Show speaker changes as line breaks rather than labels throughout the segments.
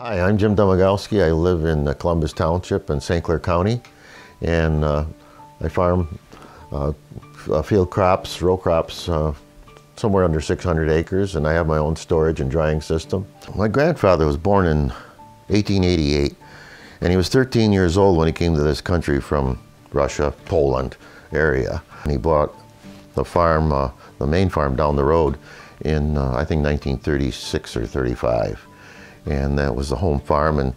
Hi, I'm Jim Domagalski. I live in Columbus Township in St. Clair County, and I farm field crops, row crops, somewhere under 600 acres, and I have my own storage and drying system. My grandfather was born in 1888, and he was 13 years old when he came to this country from Russia, Poland area. And he bought the farm, the main farm down the road in, I think, 1936 or 35. And that was the home farm, and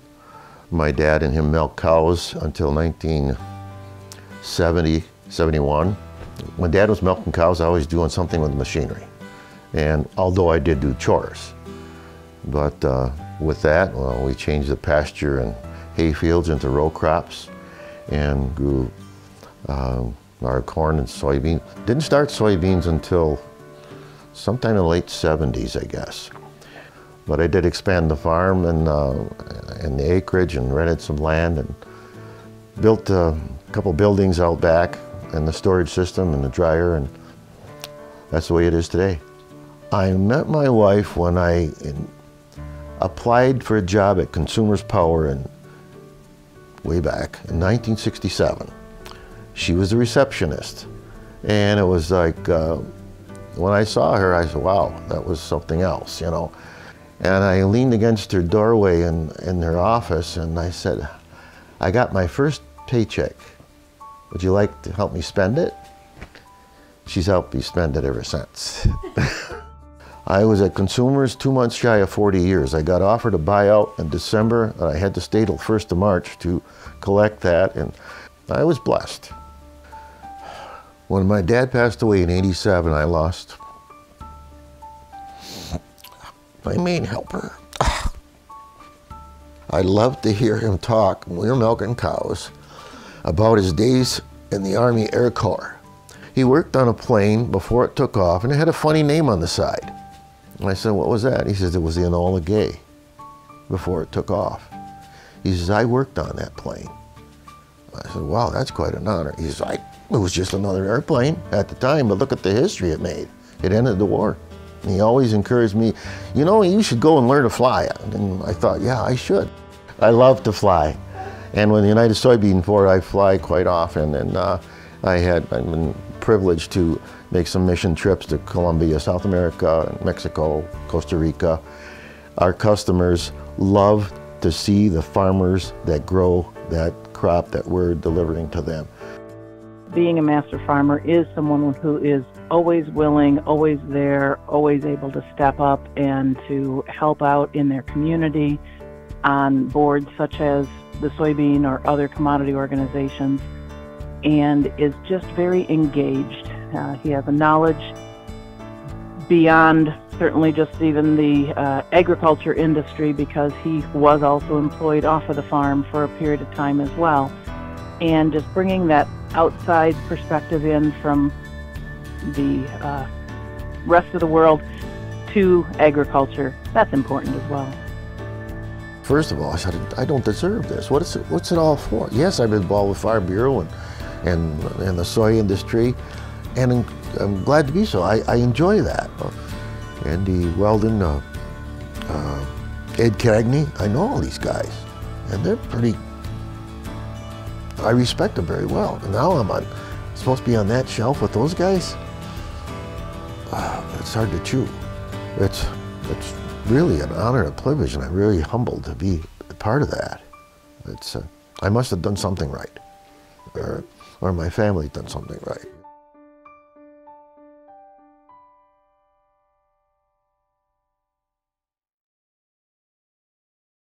my dad and him milked cows until 1970, 71. When Dad was milking cows, I was doing something with machinery. And although I did do chores, but with that, well, we changed the pasture and hay fields into row crops and grew our corn and soybeans. Didn't start soybeans until sometime in the late 70s, I guess. But I did expand the farm and the acreage and rented some land and built a couple buildings out back and the storage system and the dryer, and that's the way it is today. I met my wife when I applied for a job at Consumers Power way back in 1967. She was the receptionist, and it was like, when I saw her, I said, wow, that was something else, you know. And I leaned against her doorway in her office, and I said, I got my first paycheck. Would you like to help me spend it? She's helped me spend it ever since. I was at Consumers 2 months shy of 40 years. I got offered a buyout in December. I had to stay till 1st of March to collect that, and I was blessed. When my dad passed away in '87, I lost my main helper. I loved to hear him talk when we were milking cows about his days in the Army Air Corps. He worked on a plane before it took off, and it had a funny name on the side. And I said, what was that? He says, it was the Enola Gay before it took off. He says, I worked on that plane. I said, wow, that's quite an honor. He says, it was just another airplane at the time, but look at the history it made. It ended the war. And he always encouraged me, you know, you should go and learn to fly. And I thought, yeah, I should. I love to fly. And with the United Soybean Board, I fly quite often. And I've been privileged to make some mission trips to Colombia, South America, Mexico, Costa Rica. Our customers love to see the farmers that grow that crop that we're delivering to them.
Being a master farmer is someone who is always willing, always there, always able to step up and to help out in their community on boards such as the soybean or other commodity organizations, and is just very engaged. He has a knowledge beyond certainly just even the agriculture industry, because he was also employed off of the farm for a period of time as well. And just bringing that outside perspective in from the rest of the world to agriculture, that's important as well.
First of all, I said, I don't deserve this. What's it all for? Yes, I've been involved with Farm Bureau and the soy industry, and I'm glad to be so. I enjoy that. Andy Weldon, Ed Cagney, I know all these guys, and they're pretty, I respect them very well. And now I'm supposed to be on that shelf with those guys. It's hard to chew. It's really an honor and a privilege, and I'm really humbled to be a part of that. I must have done something right, or my family done something right.